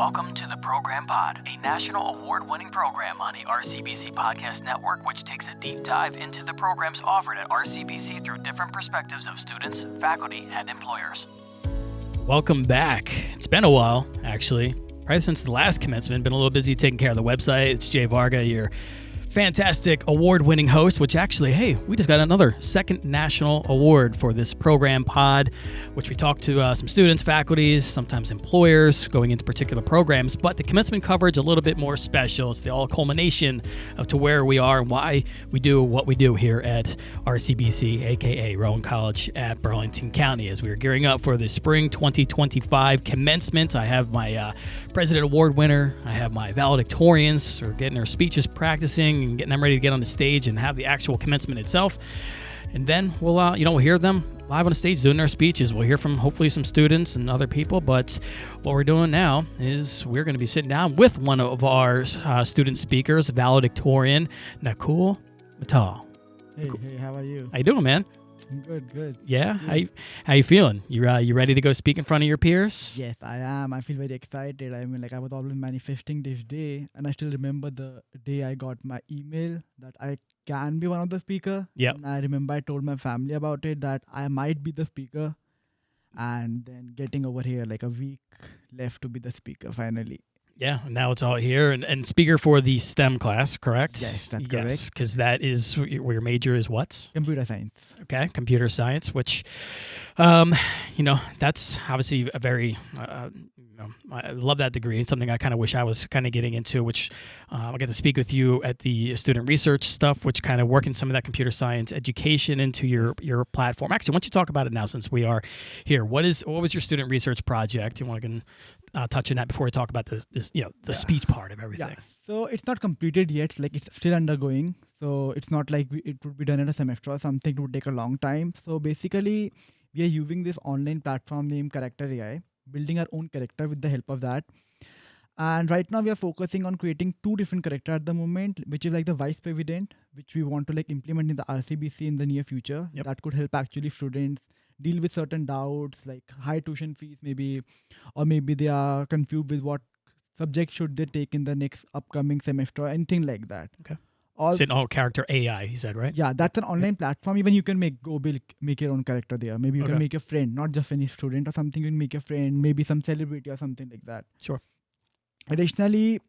Welcome to the Program Pod, a national award-winning program on the RCBC Podcast Network, which takes a deep dive into the programs offered at RCBC through different perspectives of students, faculty, and employers. Welcome back. It's been a while, actually. Probably since the last commencement. Been a little busy taking care of the website. It's Jay Varga, your fantastic award-winning host, which actually, hey, we just got another second national award for this program pod, which we talked to some students, faculties, sometimes employers going into particular programs. But the commencement coverage a little bit more special. It's the all culmination of to where we are and why we do what we do here at RCBC, aka Rowan College at Burlington County, as we are gearing up for the spring 2025 commencement. I have my President Award winner. I have my valedictorians who are getting their speeches practicing and getting them ready to get on the stage and have the actual commencement itself. And then we'll hear them live on the stage doing their speeches. We'll hear from hopefully some students and other people. But what we're doing now is we're going to be sitting down with one of our student speakers, valedictorian Nakul Mittal. Hey, how are you? How you doing, man? Good. Yeah? Good. How you feeling? You ready to go speak in front of your peers? Yes, I am. I feel very excited. I mean, I was always manifesting this day, and I still remember the day I got my email that I can be one of the speaker. Yep. And I remember I told my family about it, that I might be the speaker, and then getting over here, like a week left to be the speaker finally. Yeah, now it's all here. And speaker for the STEM class, correct? Yes, that's correct. Yes, because that is where your major is what? Computer science. Okay, computer science, which, that's obviously a very, I love that degree. It's something I kind of wish I was kind of getting into, which I get to speak with you at the student research stuff, which kind of working some of that computer science education into your platform. Actually, why don't you talk about it now since we are here? What was your student research project? You want to touch on that before we talk about the speech part of everything. Yeah. So it's not completed yet, like it's still undergoing. So it's not like it would be done in a semester or something. It would take a long time. So basically, we are using this online platform named Character AI, building our own character with the help of that. And right now we are focusing on creating two different characters at the moment, which is like the vice president, which we want to implement in the RCBC in the near future. Yep. That could help actually students deal with certain doubts, like high tuition fees maybe, or maybe they are confused with what subject should they take in the next upcoming semester, anything like that. Okay. Also, It's an character AI, he said, right? yeah, that's an online platform. Even you can make your own character there. Maybe you Okay. can make a friend, not just any student or something. You can make a friend, maybe some celebrity or something like that. Sure. Additionally,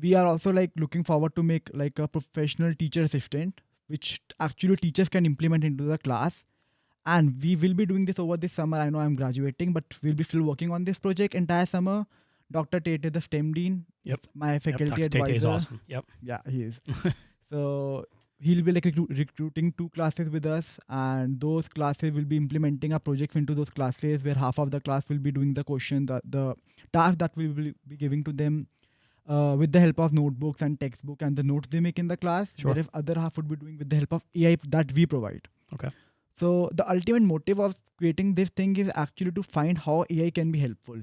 we are also looking forward to make a professional teacher assistant, which actually teachers can implement into the class. And we will be doing this over this summer. I know I'm graduating, but we'll be still working on this project entire summer. Dr. Tate is the STEM dean. Yep. My faculty Dr. advisor. Tate is awesome. Yep. Yeah, he is. So he'll be recruiting 2 classes with us, and those classes will be implementing our projects into those classes, where half of the class will be doing the question, the task that we will be giving to them with the help of notebooks and textbook and the notes they make in the class. Sure. Whereas other half would be doing with the help of AI that we provide. Okay. So the ultimate motive of creating this thing is actually to find how AI can be helpful.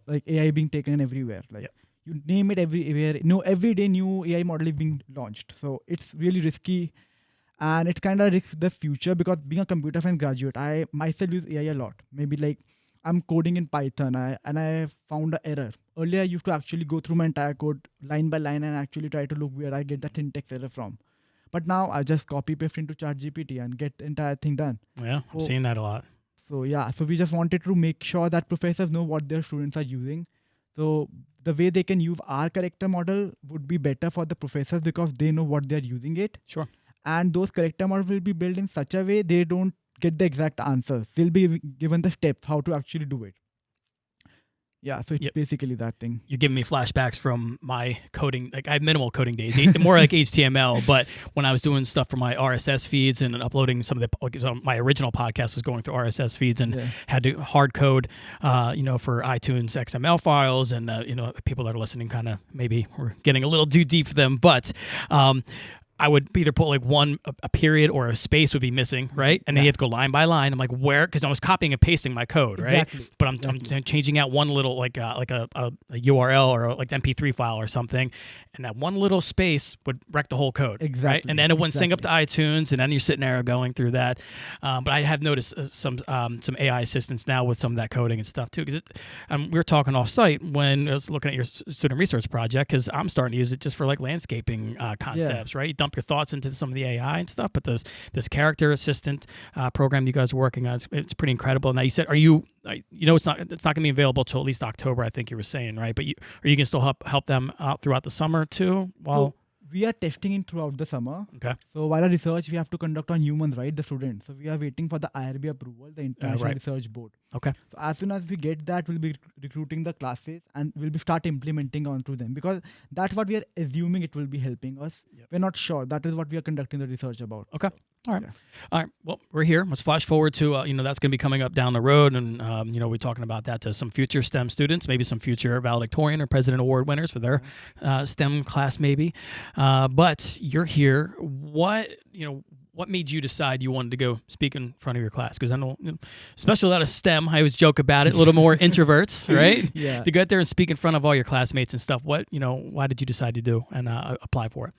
Like AI being taken everywhere. Yep. You name it everywhere. Every day new AI model is being launched. So it's really risky, and it's kind of risk the future, because being a computer science graduate, I myself use AI a lot. Maybe I'm coding in Python and I found an error. Earlier I used to actually go through my entire code line by line and actually try to look where I get the syntax error from. But now I just copy paste into ChatGPT and get the entire thing done. Yeah, I'm seeing that a lot. So yeah, so we just wanted to make sure that professors know what their students are using. So the way they can use our character model would be better for the professors, because they know what they're using it. Sure. And those character models will be built in such a way they don't get the exact answers. They'll be given the steps how to actually do it. Yeah, so it's basically that thing. You're giving me flashbacks from my coding. I had minimal coding days, more like HTML. But when I was doing stuff for my RSS feeds and uploading some of my original podcast was going through RSS feeds and had to hard code, for iTunes XML files. And, people that are listening kind of maybe we're getting a little too deep for them. But I would either put like a period or a space would be missing, right? And then you have to go line by line. I'm like, where? Because I was copying and pasting my code, right? Exactly. But I'm changing out one little like a URL or like MP3 file or something, and that one little space would wreck the whole code, right? Exactly. And then it wouldn't sync up to iTunes, and then you're sitting there going through that. But I have noticed some AI assistance now with some of that coding and stuff too. Because we were talking off site when I was looking at your student research project, because I'm starting to use it just for like landscaping concepts, right? You dump your thoughts into some of the AI and stuff, but this character assistant program you guys are working on, it's pretty incredible. Now you said, it's not going to be available till at least October, I think you were saying, right? But are you going to still help them out throughout the summer too? So we are testing it throughout the summer. Okay. So while our research we have to conduct on humans, right? The students. So we are waiting for the IRB approval, the International Research Board. Okay. So as soon as we get that, we'll be recruiting the classes and we'll be start implementing onto them, because that's what we are assuming it will be helping us. Yep. We're not sure. That is what we are conducting the research about. Okay. All right. Yeah. All right. Well, we're here. Let's flash forward to, that's going to be coming up down the road. And, we're talking about that to some future STEM students, maybe some future valedictorian or president award winners for their STEM class, maybe. But you're here. What made you decide you wanted to go speak in front of your class? Because I know, especially out of STEM, I always joke about it, a little more introverts, right? Yeah. To go out there and speak in front of all your classmates and stuff. Why did you decide to do and apply for it?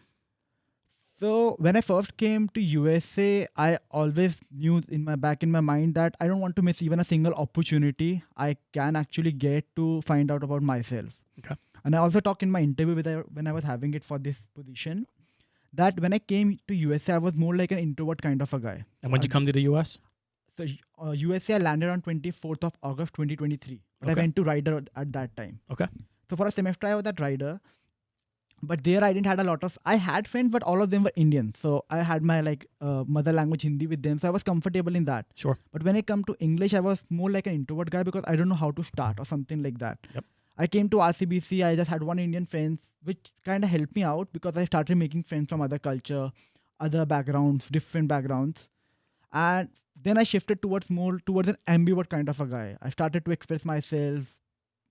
So when I first came to USA, I always knew back in my mind that I don't want to miss even a single opportunity I can actually get to find out about myself. Okay. And I also talked in my interview when I was having it for this position, that when I came to USA, I was more like an introvert kind of a guy. And when did you come to the US? So USA, I landed on 24th of August 2023. But Okay. I went to Ryder at that time. Okay. So for a semester, I was at Ryder. But there I didn't had I had friends, but all of them were Indian. So I had my mother language Hindi with them. So I was comfortable in that. Sure. But when I come to English, I was more like an introvert guy because I don't know how to start or something like that. Yep. I came to RCBC, I just had one Indian friend, which kind of helped me out because I started making friends from other culture, other backgrounds, different backgrounds. And then I shifted towards an ambivert kind of a guy. I started to express myself,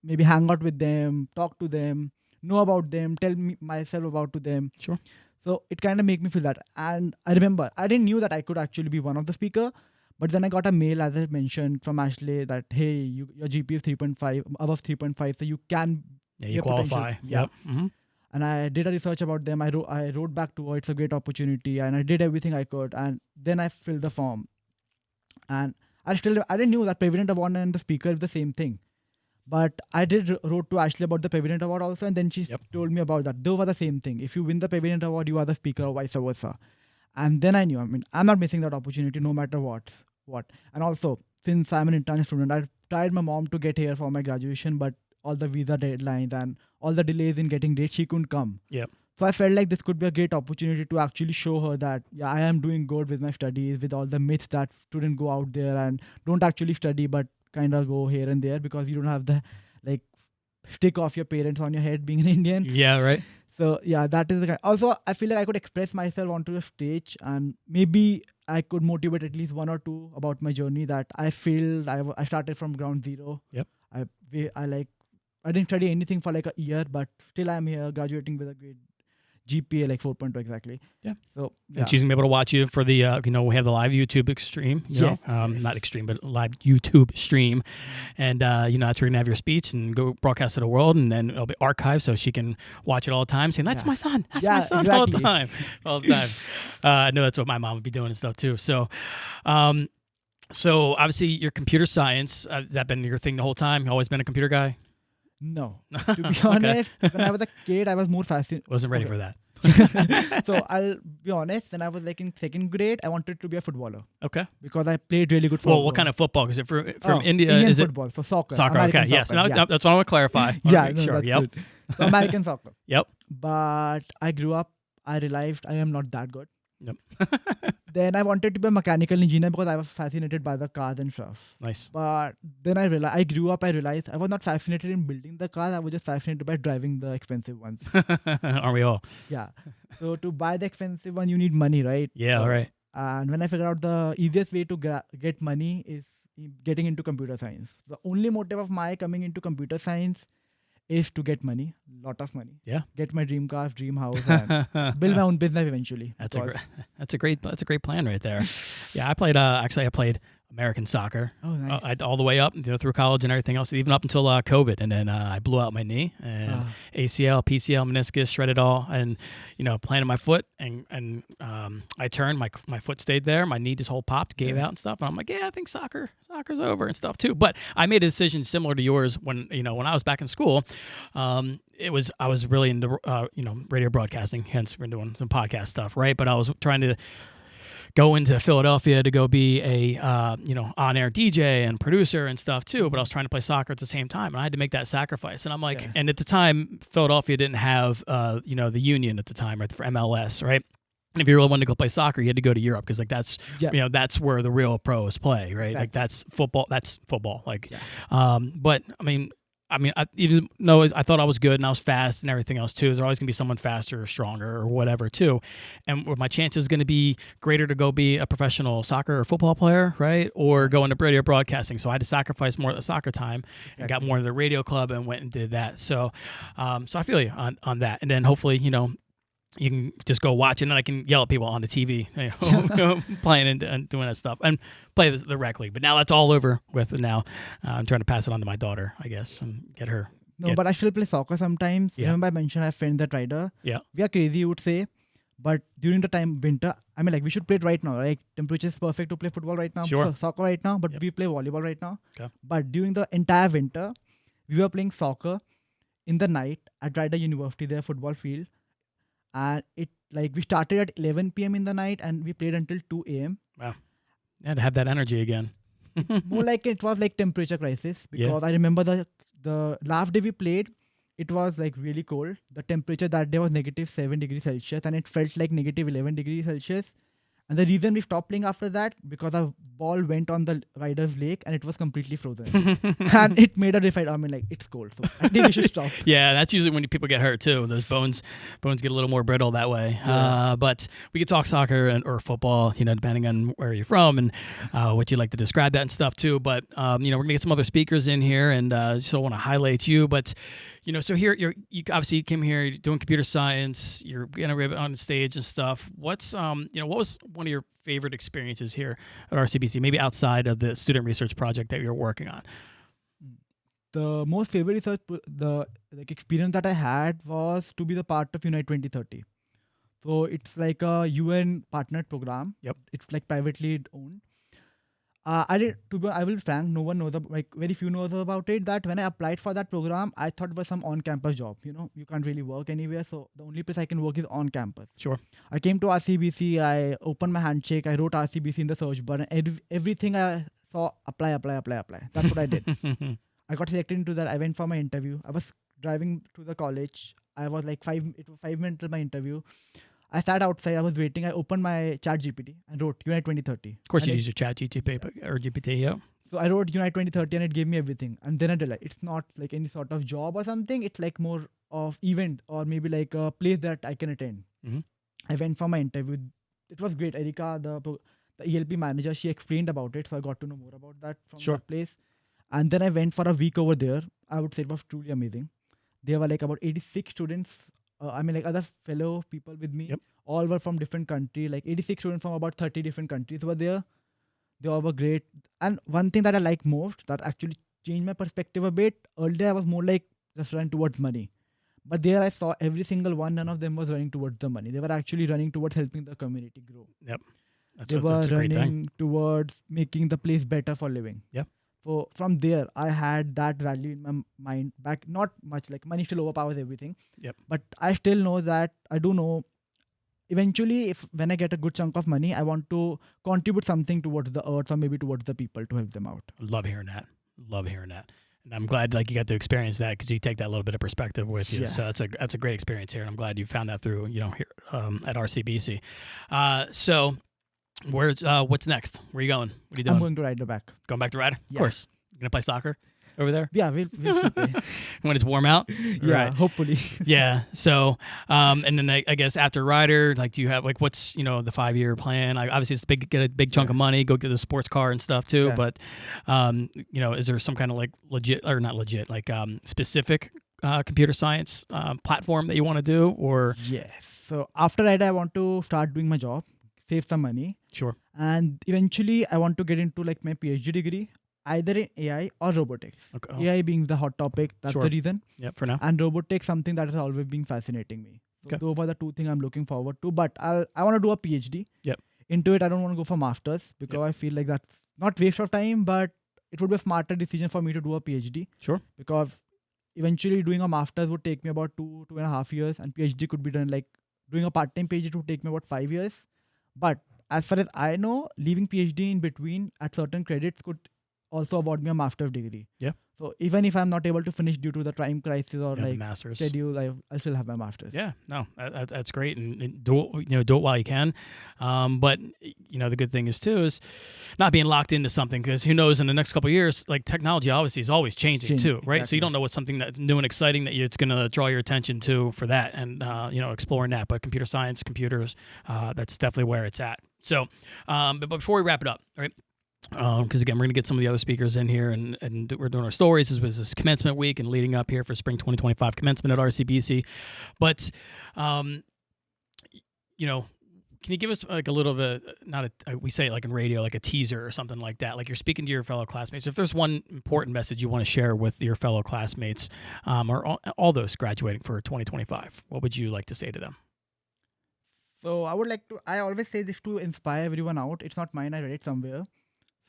maybe hang out with them, talk to them, know about them, tell myself about to them. Sure. So it kind of made me feel that. And I remember, I didn't knew that I could actually be one of the speaker. But then I got a mail, as I mentioned, from Ashley that, hey, your GPA is 3.5, above 3.5, so you can you qualify. Yeah. Yep. Mm-hmm. And I did a research about them. I wrote back to her, it's a great opportunity. And I did everything I could. And then I filled the form. And I didn't know that President Award and the speaker is the same thing. But I wrote to Ashley about the President Award also, and then she told me about that. Those were the same thing. If you win the President Award, you are the speaker, or vice versa. And then I knew, I'm not missing that opportunity no matter what. And also, since I'm an international student, I tried my mom to get here for my graduation, but all the visa deadlines and all the delays in getting dates, she couldn't come. Yep. So I felt like this could be a great opportunity to actually show her that, yeah, I am doing good with my studies, with all the myths that students go out there and don't actually study, but kind of go here and there because you don't have the stick of your parents on your head being an Indian. Yeah, right. So yeah, that is the kind. Also, I feel like I could express myself onto the stage and maybe I could motivate at least one or two about my journey that I feel I started from ground zero. Yep. I didn't study anything for like a year, but still I'm here graduating with a great GPA, like 4.2 exactly. Yeah. So yeah. And she's gonna be able to watch you for the, we have the live YouTube stream, Yes. not extreme, but live YouTube stream. And, that's where you're gonna have your speech and go broadcast to the world, and then it'll be archived so she can watch it all the time, saying, that's my son, that's my son, exactly. all the time. I know that's what my mom would be doing and stuff too. So, so obviously your computer science, has that been your thing the whole time? You always been a computer guy? No. To be honest, when I was a kid, I was more fascinated. Wasn't ready for that. So I'll be honest, when I was like in second grade, I wanted to be a footballer. Okay. Because I played really good football. Well, what kind of football? Because from India, Indian is it football, so soccer. soccer? American Okay, yes. soccer, That's what I want to clarify. Yeah, Okay, no, that's Yep. good. So American soccer. Yep. But I grew up, I realized I am not that good. Yep. Then I wanted to be a mechanical engineer because I was fascinated by the cars and stuff. Nice. But then I realized I was not fascinated in building the cars. I was just fascinated by driving the expensive ones. Aren't we all? Yeah. So to buy the expensive one, you need money, right? Yeah, all right. And when I figured out the easiest way to get money is getting into computer science. The only motive of my coming into computer science is to get money, lot of money. Yeah. Get my dream car, dream house, and build my own business eventually. That's a because- great plan right there. Yeah, I played American soccer Oh, nice. all the way up, through college and everything else, even up until COVID, and then I blew out my knee and ACL, PCL, meniscus, shredded all, and planted my foot, and I turned, my foot stayed there, my knee just whole popped, gave out and stuff, and I'm like, yeah, I think soccer's over and stuff too. But I made a decision similar to yours when I was back in school. I was really into radio broadcasting, hence we're doing some podcast stuff, right? But I was trying to go into Philadelphia to go be a on-air DJ and producer and stuff too, but I was trying to play soccer at the same time, and I had to make that sacrifice. And I'm like, and at the time, Philadelphia didn't have the union at the time, right, for MLS, right? And if you really wanted to go play soccer, you had to go to Europe because that's that's where the real pros play, right? Exactly. Like that's football. Like, but I even though I thought I was good and I was fast and everything else too, there's always going to be someone faster or stronger or whatever too. And were my chances going to be greater to go be a professional soccer or football player, right? Or go into radio broadcasting. So I had to sacrifice more of the soccer time and got more into the radio club and went and did that. So I feel you on that. And then hopefully, you can just go watch it, and I can yell at people on the TV, playing and doing that stuff, and play the rec league. But now that's all over with. Now I'm trying to pass it on to my daughter, I guess, and get her. But I still play soccer sometimes. Yeah. Remember I mentioned I have friends that rider. Yeah. We are crazy, you would say. But during the time winter, we should play it right now. Like temperature is perfect to play football right now. Sure. So soccer right now, but we play volleyball right now. Okay. But during the entire winter, we were playing soccer in the night at Rider University, their football field. And we started at 11 p.m. in the night and we played until 2 a.m. Wow. Yeah, to have that energy again. More like it was like temperature crisis because I remember the last day we played, it was like really cold. The temperature that day was -7 degrees Celsius and it felt like -11 degrees Celsius. And the reason we stopped playing after that, because our ball went on the rider's leg and it was completely frozen. And it made us decide, it's cold. So I think we should stop. Yeah, that's usually when people get hurt too. Those bones get a little more brittle that way. Yeah. But we could talk soccer or football, depending on where you're from and what you like to describe that and stuff too. But, we're going to get some other speakers in here and so I want to highlight you. But, so here you obviously came here, you're doing computer science, you're on stage and stuff. What's, what was one of your favorite experiences here at RCBC, maybe outside of the student research project that you're working on? The most favorite research, experience that I had was to be the part of Unite 2030. So it's like a UN partnered program. Yep. It's like privately owned. I will be frank, no one knows, very few knows about it, that when I applied for that program, I thought it was some on-campus job. You can't really work anywhere, so the only place I can work is on campus. Sure. I came to RCBC, I opened my handshake, I wrote RCBC in the search bar, and everything I saw, apply. That's what I did. I got selected into that. I went for my interview. I was driving to the college. I was it was 5 minutes till my interview. I sat outside, I was waiting, I opened my chat GPT and wrote Unite 2030. Of course, you use your chat GPT or GPT, yeah. So I wrote Unite 2030 and it gave me everything. And then I realized it's not like any sort of job or something. It's like more of event or maybe like a place that I can attend. Mm-hmm. I went for my interview. It was great. Erika, the ELP manager, she explained about it. So I got to know more about that from that place. And then I went for a week over there. I would say it was truly amazing. There were like about 86 students. Other fellow people with me, all were from different countries, like 86 students from about 30 different countries were there. They all were great. And one thing that I like most, that actually changed my perspective a bit, earlier I was more like just running towards money. But there I saw every single one, none of them was running towards the money. They were actually running towards helping the community grow. Yep. They were running towards making the place better for living. Yep. So from there, I had that value in my mind back. Not much, like money still overpowers everything. Yep. But I still know that I do know. Eventually, when I get a good chunk of money, I want to contribute something towards the earth or maybe towards the people to help them out. Love hearing that. And I'm glad you got to experience that because you take that little bit of perspective with you. Yeah. So that's a great experience here, and I'm glad you found that through here at RCBC. So. What's next? Where are you going? What are you doing? I'm going to Rider back. Going back to Rider? Yeah. Of course. You're going to play soccer over there? Yeah, we'll play. When it's warm out? Yeah, right. Hopefully. Yeah. So, and then I guess after Rider, do you have, what's, the 5-year plan? Obviously, it's get a big chunk of money, go get a sports car and stuff too. Yeah. But, is there some kind of legit, or not legit, specific computer science platform that you want to do, or? Yes. So after that, I want to start doing my job, save some money, Sure. and eventually I want to get into like my PhD degree, either in AI or robotics. Okay. Oh, AI being the hot topic, that's Sure. the reason. yep, for now. And robotics, something that has always been fascinating me. So Okay. those are the two things I'm looking forward to. But I want to do a PhD. Yep. Into it, I don't want to go for masters because I feel like that's not waste of time, but it would be a smarter decision for me to do a PhD. Sure. Because eventually doing a master's would take me about 2.5 years, and PhD could be done like doing a part-time PhD would take me about 5 years. But as far as I know, leaving PhD in between at certain credits could also award me a master's degree. Yeah. So even if I'm not able to finish due to the time crisis or Yeah, the like masters. schedule, I'll still have my master's. Yeah, no, that's great, and do it, do it while you can. But the good thing is too is not being locked into something, because who knows in the next couple of years, like technology obviously is always changing too, right? So you don't know what's something that's new and exciting that it's going to draw your attention to for that, and exploring that. But computer science, computers, that's definitely where it's at. So, but before we wrap it up, right? Because again, we're going to get some of the other speakers in here, and we're doing our stories. This was this commencement week and leading up here for spring 2025 commencement at RCBC. But, can you give us like a little of we say it like in radio, like a teaser or something like that? Like you're speaking to your fellow classmates. If there's one important message you want to share with your fellow classmates, or all those graduating for 2025, what would you like to say to them? So I always say this to inspire everyone out. It's not mine, I read it somewhere.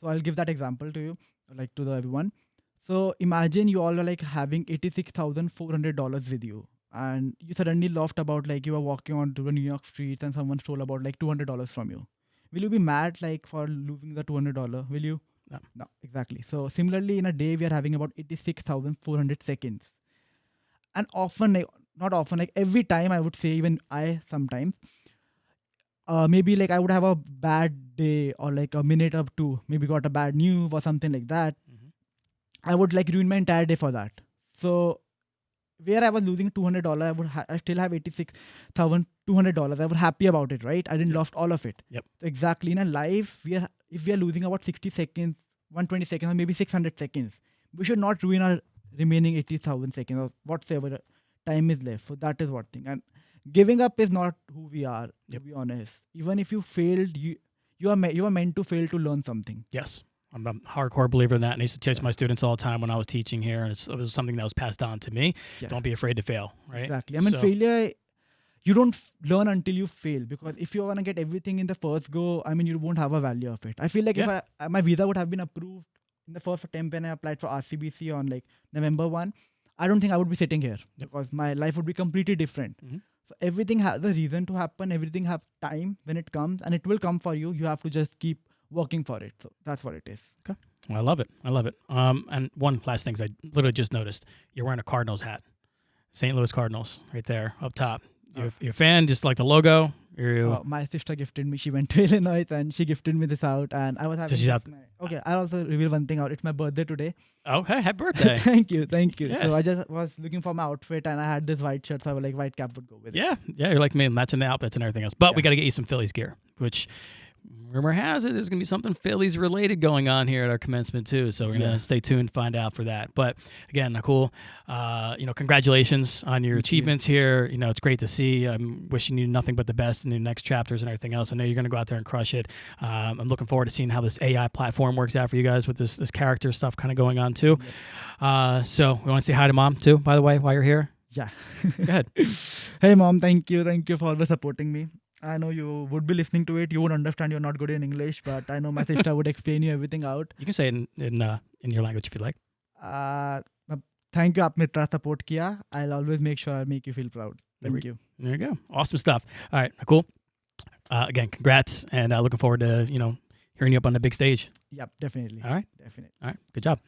So I'll give that example to you, like to everyone. So imagine you all are like having $86,400 with you, and you suddenly laughed about like you are walking on to the New York streets and someone stole about like $200 from you. Will you be mad like for losing the $200? Will you? No, exactly. So similarly, in a day we are having about 86,400 seconds, and often, like not often, like every time I would say, even I sometimes. Maybe like I would have a bad day or like a minute or two, maybe got a bad news or something like that. I would like ruin my entire day for that. So where I was losing $200, I still have $86,200. I was happy about it, right? I didn't lost all of it. Yep. So exactly in a life, if we are losing about 60 seconds, 120 seconds, or maybe 600 seconds, we should not ruin our remaining 80,000 seconds or whatsoever time is left. So that is one thing. And giving up is not who we are, to be honest. Even if you failed, you are meant to fail to learn something. Yes. I'm a hardcore believer in that, and I used to teach my students all the time when I was teaching here, and it was something that was passed on to me. Yeah. Don't be afraid to fail, right? Exactly. I mean, failure, you don't learn until you fail, because if you want to get everything in the first go, I mean, you won't have a value of it. I feel like if my visa would have been approved in the first attempt when I applied for RCBC on like November 1, I don't think I would be sitting here because my life would be completely different. So everything has a reason to happen. Everything has time when it comes, and it will come for you. You have to just keep working for it. So that's what it is. Okay. Well, I love it. And one last thing, I literally just noticed you're wearing a Cardinals hat. St. Louis Cardinals right there up top. You're a fan, just like the logo? My sister gifted me. She went to Illinois and she gifted me this out, and I was having okay, I'll also reveal one thing out. It's my birthday today. Okay, happy birthday. Thank you. Yes. So I just was looking for my outfit, and I had this white shirt, so I was like, white cap would go with it. Yeah, you're like me, matching the outfits and everything else. But we got to get you some Phillies gear, which rumor has it there's going to be something Phillies related going on here at our commencement too. So we're going to stay tuned and find out for that. But again, Nakul, congratulations on your achievements here. It's great to see. I'm wishing you nothing but the best in the next chapters and everything else. I know you're going to go out there and crush it. I'm looking forward to seeing how this AI platform works out for you guys with this character stuff kind of going on too. So we want to say hi to Mom too, by the way, while you're here. Yeah. Go ahead. Hey Mom, thank you for always supporting me. I know you would be listening to it. You would understand. You're not good in English, but I know my sister would explain you everything out. You can say it in your language if you like. Thank you, आपने इतना support किया. I'll always make sure I make you feel proud. Thank you. There you go. Awesome stuff. All right, cool. Again, congrats, and looking forward to hearing you up on the big stage. Yep, definitely. All right. Definitely. All right. Good job.